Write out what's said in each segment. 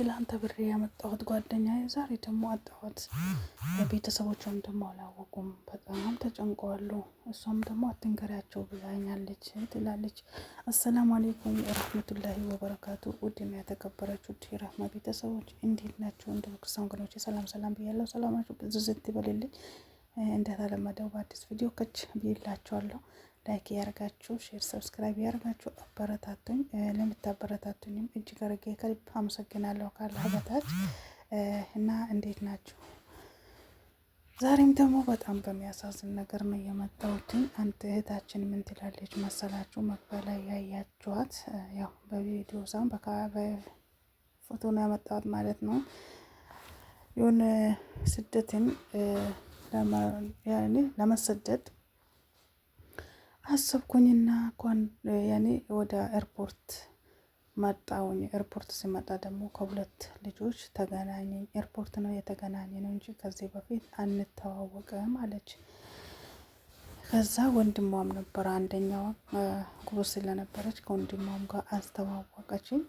ትላንት ብሬ ያመጣሁት ጓደኛዬ ዛሬ ደግሞ አጣኋት። ቤተሰቦቿም ደግሞ አላወቁም። በጣም ተጨንቀዋል። እሷም ደግሞ አትንገሪያቸው ብላኛለች ትላለች። አሰላሙ አሌይኩም ወረህመቱላሂ ወበረካቱ። ውድና የተከበራችሁ የራህማ ቤተሰቦች እንዴት ናቸው? እንደ ክርስቲያን ወገኖቼ ሰላም ሰላም ብያለሁ። ሰላማችሁ ብዝዝት ይበልልኝ። እንደተለመደው በአዲስ ቪዲዮ ከች ብዬላችኋለሁ። ላይክ ያርጋችሁ፣ ሼር፣ ሰብስክራይብ ያርጋችሁ አበረታቱኝ። ለምታበረታቱኝም እጅግ አድርጌ ከልብ አመሰግናለሁ ካላህ በታች እና እንዴት ናችሁ? ዛሬም ደግሞ በጣም በሚያሳዝን ነገር ነው የመጣሁት። አንተ እህታችን ምን ትላለች መሰላችሁ? መግቢያ ላይ ያያችኋት ያው በቪዲዮ ሳይሆን በፎቶ ነው ያመጣሁት ማለት ነው። የሆነ ስደትን ለመሰደድ አሰብኩኝና እንኳን ያኔ ወደ ኤርፖርት መጣሁኝ። ኤርፖርት ሲመጣ ደግሞ ከሁለት ልጆች ተገናኘኝ። ኤርፖርት ነው የተገናኘ ነው እንጂ ከዚህ በፊት አንተዋወቅም አለች። ከዛ ወንድሟም ነበር አንደኛዋ ጉቦስ ስለነበረች ከወንድሟም ጋር አስተዋወቀችኝ።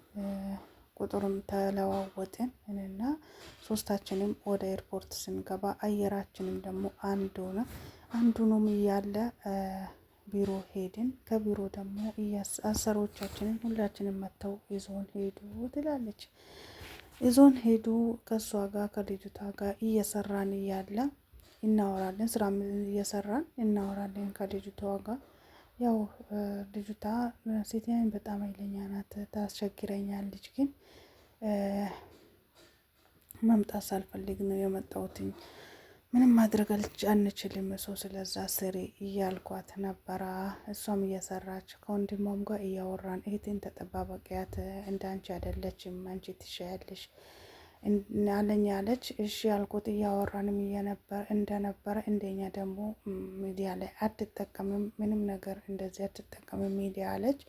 ቁጥሩም ተለዋወጥን እና ሶስታችንም ወደ ኤርፖርት ስንገባ አየራችንም ደግሞ አንዱንም እያለ ቢሮ ሄድን። ከቢሮ ደግሞ አሰሮቻችንን ሁላችንም መጥተው ይዞን ሄዱ ትላለች። ይዞን ሄዱ። ከሷ ጋር ከልጅቷ ጋር እየሰራን እያለ እናወራለን። ስራ እየሰራን እናወራለን ከልጅቷ ጋር። ያው ልጅቷ ሴትዮዋ በጣም ኃይለኛ ናት፣ ታስቸግረኛለች። ግን መምጣት ሳልፈልግ ነው የመጣሁትኝ። ምንም ማድረግ አንችልም። ሰው ስለዛ ስሪ እያልኳት ነበረ። እሷም እየሰራች ከወንድሟም ጋር እያወራን እህቴን ተጠባበቂያት፣ እንዳንቺ አይደለችም፣ አንቺ ትሻያለሽ አለኝ አለች። እሺ ያልኩት እያወራንም እንደነበረ እንደኛ ደግሞ ሚዲያ ላይ አትጠቀምም፣ ምንም ነገር እንደዚህ አትጠቀምም ሚዲያ አለች።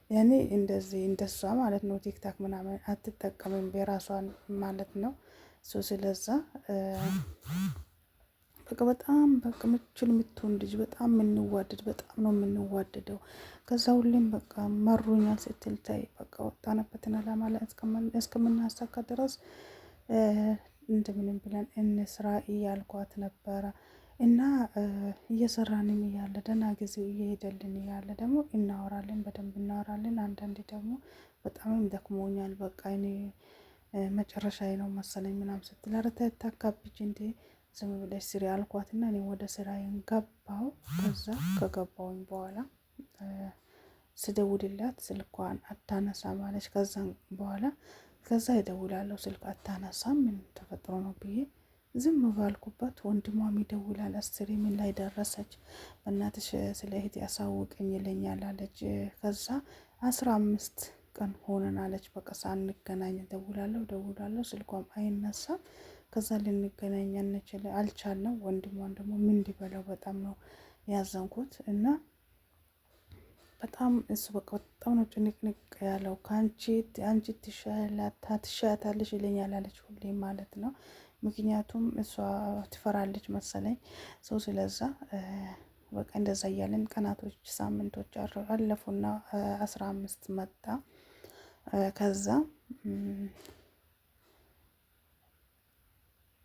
ያኔ እንደዚህ እንደሷ ማለት ነው ቲክታክ ምናምን አትጠቀምም በራሷን ማለት ነው። ስለዛ በቃ በጣም በቃ ምችል የምትሆን ልጅ በጣም የምንዋደድ በጣም ነው የምንዋደደው። ከዛ ሁሌም በቃ መሩኛል ስትል ታይ በቃ ወጣንበትን አላማ ላይ እስከምናሳካ ድረስ እንደምንም ብለን እንስራ እያልኳት ነበረ። እና እየሰራንም እያለ ደህና ጊዜው እየሄደልን እያለ ደግሞ እናወራለን፣ በደንብ እናወራለን። አንዳንዴ ደግሞ በጣምም ደክሞኛል በቃ እኔ መጨረሻዬ ነው መሰለኝ ምናምን ስትል ኧረ ተይ አታካብጂ እንዴ ዝም ብለሽ ስሪ አልኳትና እኔ ወደ ስራዬን ገባሁ። ከዛ ከገባሁኝ በኋላ ስደውልላት ስልኳን አታነሳም አለች። ከዛ ይደውላለሁ ስልክ አታነሳም፣ ምን ተፈጥሮ ነው ብዬ ዝም ባልኩበት ወንድሟም ይደውላል። አስሬ ምን ላይ ደረሰች በእናትሽ ስለ እህቴ ያሳውቀኝ ይለኛል አለች። ከዛ 15 ቀን ሆነን አለች። በቃ ሳንገናኝ ደውላለሁ ስልኳም አይነሳም። ከዛ ልንገናኝ አልቻልንም። ወንድሟን ደግሞ ምን እንዲበላው በጣም ነው ያዘንኩት። እና በጣም እሱ በቃ በጣም ነው ጭንቅንቅ ያለው። አንቺ ትሻያታለሽ ይለኛል አለች ሁሌ ማለት ነው። ምክንያቱም እሷ ትፈራለች መሰለኝ ሰው። ስለዛ በቃ እንደዛ እያለን ቀናቶች ሳምንቶች አለፉና 15 መጣ። ከዛ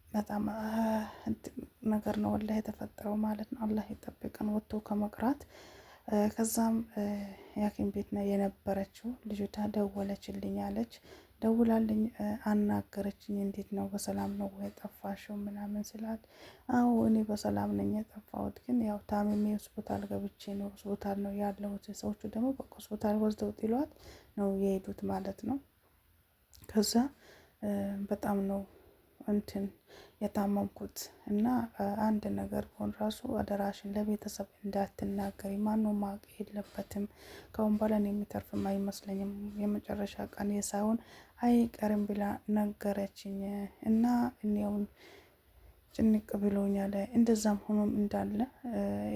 በጣም ነገር ነው ወላሂ የተፈጠረው ማለት ነው። አላህ ይጠብቀን ወጥቶ ከመቅራት። ከዛም ያኪም ቤት ነው የነበረችው ልጅቷ። ደወለችልኝ አለች። ደውላልኝ አናገረችኝ። እንዴት ነው በሰላም ነው ወይ ጠፋሽው ምናምን ስላት፣ አዎ እኔ በሰላም ነኝ የጠፋሁት፣ ግን ያው ታምሜ ሆስፒታል ገብቼ ነው ሆስፒታል ነው ያለሁት። ሰዎቹ ደግሞ በቃ ሆስፒታል ወስደው ጥሏት ነው የሄዱት ማለት ነው። ከዛ በጣም ነው የታመምኩት እና አንድ ነገር ሆን ራሱ አደራሽን ለቤተሰብ እንዳትናገሪ፣ ማንም ማወቅ የለበትም። ከአሁን በኋላ የሚተርፍም አይመስለኝም፣ የመጨረሻ ቀን ሳይሆን አይቀርም ብላ ነገረችኝ። እና እኔውን ጭንቅ ብሎኛል። እንደዛም ሆኖም እንዳለ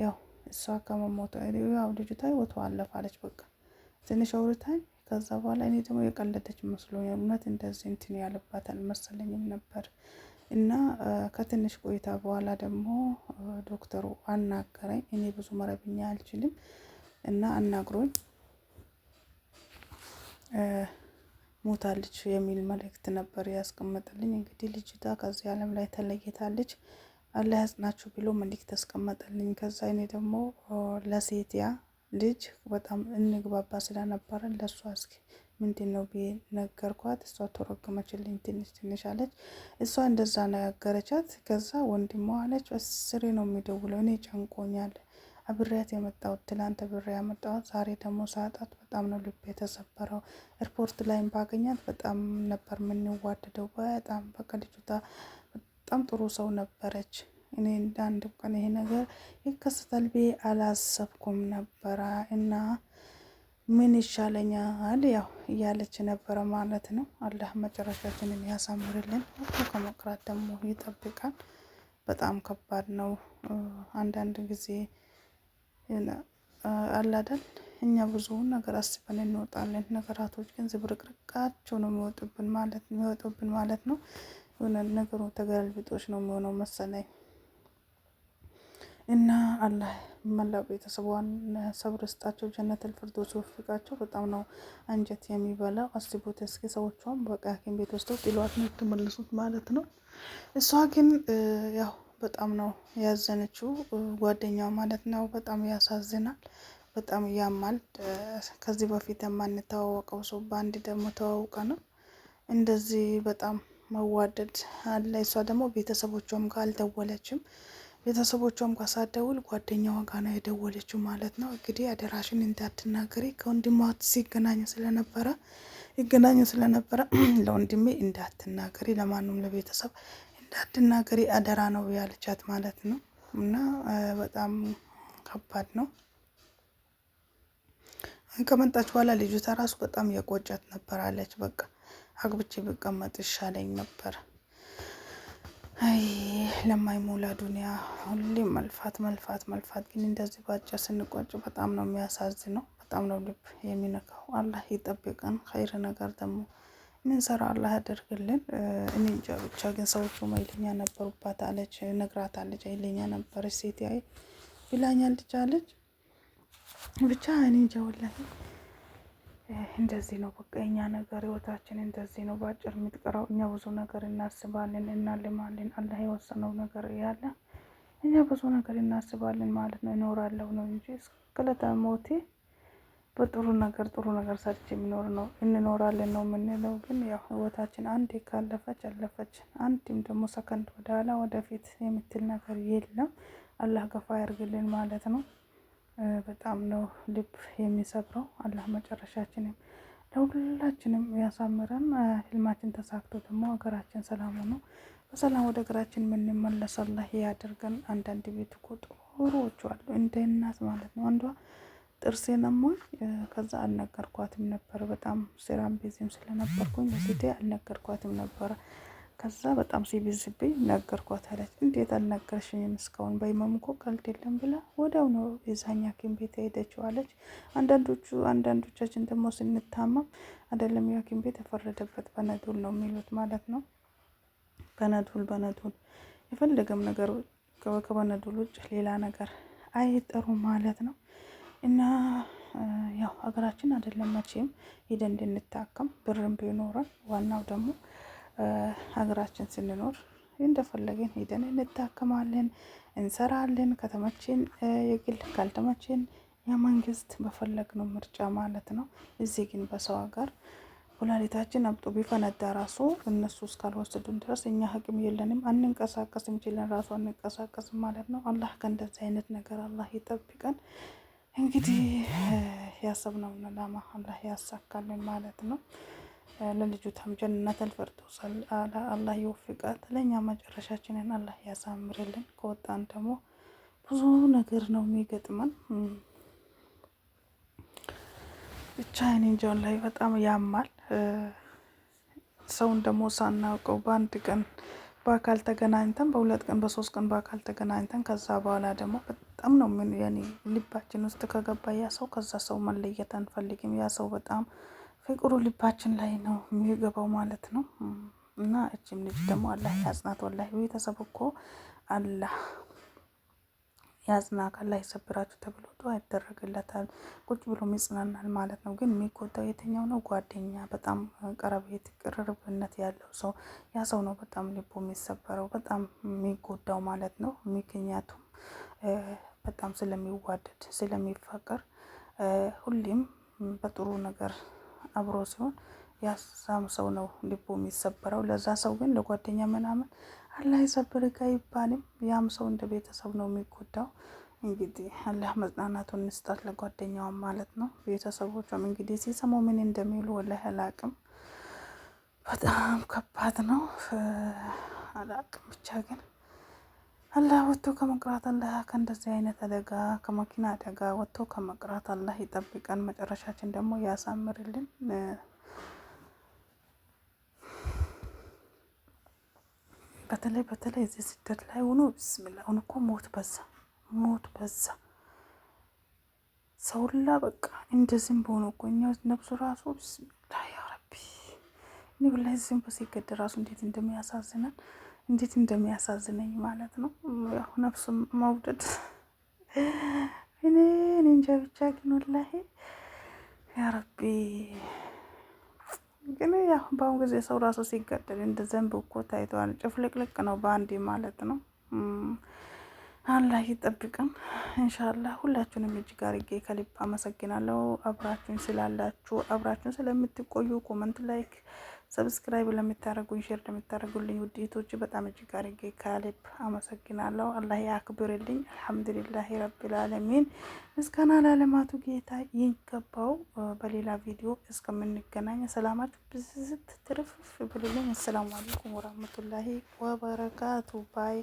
ያው እሷ ከመሞቷ ያው ልጅቷ ህይወቷ አለፋለች። በቃ ትንሽ አውርታኝ ከዛ በኋላ እኔ ደግሞ የቀለደች መስሎኛል። እውነት እንደዚህ ያለባት አልመሰለኝም ነበር። እና ከትንሽ ቆይታ በኋላ ደግሞ ዶክተሩ አናገረኝ። እኔ ብዙ መረብኛ አልችልም እና አናግሮኝ ሞታለች የሚል መልእክት ነበር ያስቀመጠልኝ። እንግዲህ ልጅቷ ከዚህ ዓለም ላይ ተለይታለች። አላህ ያጽናችሁ ብሎ መልእክት ያስቀመጠልኝ። ከዛ እኔ ደግሞ ለሴትያ ልጅ በጣም እንግባባ ስለነበረ ለእሷ እስኪ ምንድን ነው ብዬ ነገርኳት። እሷ ተረጎመችልኝ። ትንሽ አለች። እሷ እንደዛ ነገረቻት። ከዛ ወንድሟ አለች በስሬ ነው የሚደውለው፣ እኔ ጨንቆኛል፣ አብሬያት የመጣሁት ትላንት አብሬ ያመጣሁት፣ ዛሬ ደግሞ ሳጣት በጣም ነው ልብ የተሰበረው። ኤርፖርት ላይም ባገኛት በጣም ነበር የምንዋደደው። በጣም በቃ ልጅቷ በጣም ጥሩ ሰው ነበረች። እኔ እንደ አንድ ቀን ይሄ ነገር ይከሰታል ብዬ አላሰብኩም ነበረ እና ምን ይሻለኛል ያው እያለች ነበረ ማለት ነው። አላህ መጨረሻችንን ያሳምርልን፣ ወጥቶ ከመቅረት ደግሞ ይጠብቃል። በጣም ከባድ ነው። አንዳንድ ጊዜ አላደል እኛ ብዙ ነገር አስበን እንወጣለን፣ ነገራቶች ግን ዝብርቅርቃቸው ነው የሚወጡብን ማለት ነው። የሆነ ነገሩ ተገላልብጦች ነው የሚሆነው መሰለኝ እና አላህ መላው ቤተሰቧን ሰብር ስጣቸው፣ ጀነተል ፊርደውስ ወፍቃቸው። በጣም ነው አንጀት የሚበላው። አስቡት እስኪ ሰዎቿም በቃ ሐኪም ቤት ወስደው ጥሏት ነው የተመለሱት ማለት ነው። እሷ ግን ያው በጣም ነው ያዘነችው፣ ጓደኛዋ ማለት ነው። በጣም ያሳዝናል፣ በጣም ያማል። ከዚህ በፊት የማንተዋወቀው ሰው በአንድ ደግሞ ተዋውቀ ነው እንደዚህ በጣም መዋደድ አለ። እሷ ደግሞ ቤተሰቦቿም ጋር አልደወለችም። ቤተሰቦቿም ጋር ሳትደውል ጓደኛዋ ጋር ነው የደወለችው ማለት ነው። እንግዲህ አደራሽን እንዳትናገሪ ከወንድሟ ይገናኙ ስለነበረ ለወንድሜ እንዳትናገሪ፣ ለማንም ለቤተሰብ እንዳትናገሪ አደራ ነው ያለቻት ማለት ነው። እና በጣም ከባድ ነው። ከመጣች በኋላ ልጅቷ ራሱ በጣም የቆጨት ነበር አለች። በቃ አግብቼ ብቀመጥ ይሻለኝ ነበር። አይ ለማይሞላ ዱንያ ሁሌም መልፋት። ግን እንደዚህ ባጭር ስንቆጭ በጣም ነው የሚያሳዝነው፣ በጣም ነው ልብ የሚነካው። አላህ ይጠብቀን። ኸይር ነገር ደግሞ ምን ሰራ አላህ ያደርግልን። እኔ እንጃ ብቻ ግን ሰዎቹ ኃይለኛ ነበሩባት አለች፣ ነግራታለች። ኃይለኛ ነበረች ሴት ብላኛለች አለች። ብቻ እኔ እንጃ ወላሂ እንደዚህ ነው በቃ የኛ ነገር፣ ህይወታችን እንደዚህ ነው ባጭር የምትቀረው። እኛ ብዙ ነገር እናስባለን፣ እናልማለን። አላህ የወሰነው ነገር ያለ እኛ ብዙ ነገር እናስባለን ማለት ነው። እኖራለሁ ነው እንጂ እስከለተ ሞቴ በጥሩ ነገር ሰርቼ እንኖራለን ነው የምንለው። ግን ያው ህይወታችን አንዴ ካለፈች አለፈች። አንድም ደግሞ ሰከንድ ወደኋላ ወደፊት የምትል ነገር የለም። አላህ ገፋ ያርግልን ማለት ነው። በጣም ነው ልብ የሚሰብረው። አላህ መጨረሻችንም ለሁላችንም ያሳምረን። ህልማችን ተሳክቶ ደግሞ ሀገራችን ሰላም ሆኖ በሰላም ወደ ሀገራችን የምንመለስ አላህ ያደርገን። አንዳንድ ቤት እኮ ጥሩዎች አሉ እንደ እናት ማለት ነው። አንዷ ጥርሴን አሞኝ ከዛ አልነገርኳትም ነበር። በጣም ስራም ቢዚም ስለነበርኩኝ ለሴቴ አልነገርኳትም ነበር። ከዛ በጣም ሲብዝብኝ ነገርኳት አለች። እንዴት አልነገርሽኝም እስካሁን? በህመሙ እኮ ቀልድ የለም ብላ ወዲያው ነው የዛኛ ሐኪም ቤት ሄደችው አለች። አንዳንዶቻችን ደግሞ ስንታመም አይደለም የሐኪም ቤት የፈረደበት በነዱል ነው የሚሉት ማለት ነው። በነዱል የፈለገም ነገር ከበነዱል ውጭ ሌላ ነገር አይጠሩ ማለት ነው። እና ያው ሀገራችን አይደለም መቼም ሄደን እንድንታከም ብርም ቢኖረን ዋናው ደግሞ ሀገራችን ስንኖር እንደፈለገን ሄደን እንታከማለን፣ እንሰራለን። ከተመችን የግል ካልተመችን የመንግስት በፈለግነው ምርጫ ማለት ነው። እዚህ ግን በሰው ሀገር ኩላሊታችን አብጦ ቢፈነዳ ራሱ እነሱ እስካልወሰዱን ድረስ እኛ አቅም የለንም፣ አንንቀሳቀስም፣ ችለን ራሱ አንንቀሳቀስም ማለት ነው። አላህ ከእንደዚህ አይነት ነገር አላህ ይጠብቀን። እንግዲህ ያሰብነውን ዓላማ አላህ ያሳካልን ማለት ነው። ለልጁታም ጀነተል ፊርደውስ አላህ ይወፍቃት። ለእኛ መጨረሻችንን አላህ ያሳምርልን። ከወጣን ደግሞ ብዙ ነገር ነው የሚገጥመን። ብቻ እኔ እንጃ ላይ በጣም ያማል። ሰውን ደግሞ ሳናውቀው በአንድ ቀን በአካል ተገናኝተን በሁለት ቀን በሶስት ቀን በአካል ተገናኝተን ከዛ በኋላ ደግሞ በጣም ነው ምን ያኔ ልባችን ውስጥ ከገባ ያ ሰው ከዛ ሰው መለየት አንፈልግም። ያ ሰው በጣም ፍቅሩ ልባችን ላይ ነው የሚገባው ማለት ነው። እና እቺም ልጅ ደግሞ አላህ ያጽናት። ወላሂ ቤተሰብ እኮ አላህ ያጽናክ አላህ ይሰብራችሁ ተብሎ ዱዓ ይደረግለታል። ቁጭ ብሎ ይጽናናል ማለት ነው። ግን የሚጎዳው የትኛው ነው? ጓደኛ፣ በጣም ቀረቤት ቅርርብነት ያለው ሰው፣ ያ ሰው ነው በጣም ልቡ የሚሰበረው በጣም የሚጎዳው ማለት ነው። ምክንያቱም በጣም ስለሚዋደድ ስለሚፈቀር ሁሌም በጥሩ ነገር አብሮ ሲሆን ያሳም ሰው ነው ልቡ የሚሰበረው። ለዛ ሰው ግን ለጓደኛ ምናምን አላህ ይሰብርክ አይባልም። ያም ሰው እንደ ቤተሰብ ነው የሚጎዳው። እንግዲህ አላህ መጽናናቱን እንስጣት ለጓደኛዋም ማለት ነው። ቤተሰቦቿም እንግዲህ ሲሰሙ ምን እንደሚሉ ወላሂ አላቅም። በጣም ከባድ ነው። አላቅም ብቻ ግን አላህ ወጥቶ ከመቅራት አላህ ከእንደዚህ አይነት አደጋ ከመኪና አደጋ ወጥቶ ከመቅራት አላህ ይጠብቀን። መጨረሻችን ደግሞ ያሳምርልን። በተለይ እዚህ ስደት ላይ ሆኖ ብስሚላ አሁን እኮ ሞት በዛ ሰውላ በቃ እንደዚህም በሆነ እኮ እኛ ነፍሱ ራሱ ብስሚላ ያ ረቢ እኔ ወላሂ ዝም ሲገድ ራሱ እንዴት እንደሚያሳዝነኝ ማለት ነው። ያው ነፍሱ መውደድ እኔ እንጃ ብቻ ግን ወላሂ ያ ረቢ ግን ያው በአሁን ጊዜ ሰው ራሱ ሲገደል እንደ ዘንብ እኮ ታይቷል። ጭፍልቅልቅ ነው በአንዴ ማለት ነው። አላህ ይጠብቅን ኢንሻአላህ። ሁላችሁንም እጅግ አድርጌ ከልብ አመሰግናለሁ። አብራችሁን ስላላችሁ አብራችሁን ስለምትቆዩ ኮመንት፣ ላይክ፣ ሰብስክራይብ ለምታደርጉኝ ሼር ለምታደርጉልኝ ውዴቶች በጣም እጅግ አድርጌ ከልብ አመሰግናለሁ። አላህ ያክብርልኝ። አልሐምዱሊላሂ ረቢል ዓለሚን። ምስጋና ለዓለማቱ ጌታ ይገባው። በሌላ ቪዲዮ እስከምንገናኝ ሰላማችሁ ብዝት ትርፍፍ ብሉልኝ። አሰላሙ አለይኩም ወራህመቱላሂ ወበረካቱ ባይ